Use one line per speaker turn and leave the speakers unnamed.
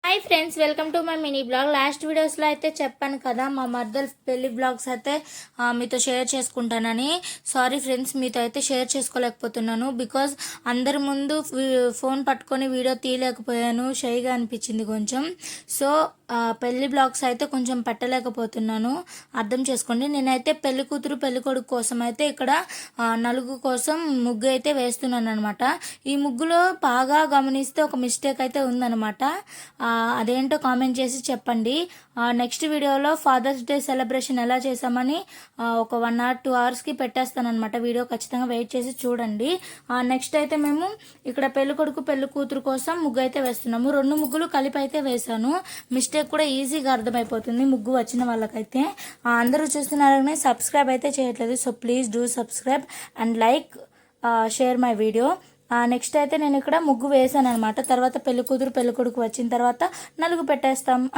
Hi friends, welcome to my mini blog. Last వీడియోస్లో అయితే చెప్పాను కదా, మా మర్దల్ పెళ్లి బ్లాగ్స్ అయితే మీతో షేర్ చేసుకుంటానని. సారీ ఫ్రెండ్స్, మీతో అయితే షేర్ చేసుకోలేకపోతున్నాను. బికాజ్ అందరి ముందు ఫోన్ పట్టుకొని వీడియో తీయలేకపోయాను, షైగా అనిపించింది కొంచెం. సో పెళ్లి బ్లాగ్స్ అయితే కొంచెం పెట్టలేకపోతున్నాను, అర్థం చేసుకోండి. నేనైతే పెళ్లి కూతురు పెళ్లి కొడుకు కోసం అయితే ఇక్కడ నలుగు కోసం ముగ్గు అయితే వేస్తున్నాను అనమాట. ఈ ముగ్గులో బాగా గమనిస్తే ఒక మిస్టేక్ అయితే ఉందన్నమాట. అదేంటో కామెంట్ చేసి చెప్పండి. నెక్స్ట్ వీడియోలో ఫాదర్స్ డే సెలబ్రేషన్ ఎలా చేసామని ఒక 1 or 2 hours పెట్టేస్తానమాట. వీడియో ఖచ్చితంగా వెయిట్ చేసి చూడండి. నెక్స్ట్ అయితే మేము ఇక్కడ పెళ్లి కొడుకు పెళ్లి కూతురు కోసం ముగ్గు అయితే వేస్తున్నాము. 2 ముగ్గులు కలిపి అయితే వేసాను. మిస్టేక్ కూడా ఈజీగా అర్థమైపోతుంది ముగ్గు వచ్చిన వాళ్ళకైతే. అందరూ చూస్తున్నారని సబ్స్క్రైబ్ అయితే చేయట్లేదు. So please do subscribe and like, share my video. Next అయితే నేను ఇక్కడ ముగ్గు వేసాను అనమాట. తర్వాత పెళ్లి కూతురు పెళ్లి కొడుకు వచ్చిన తర్వాత నలుగు పెట్టేస్తాం.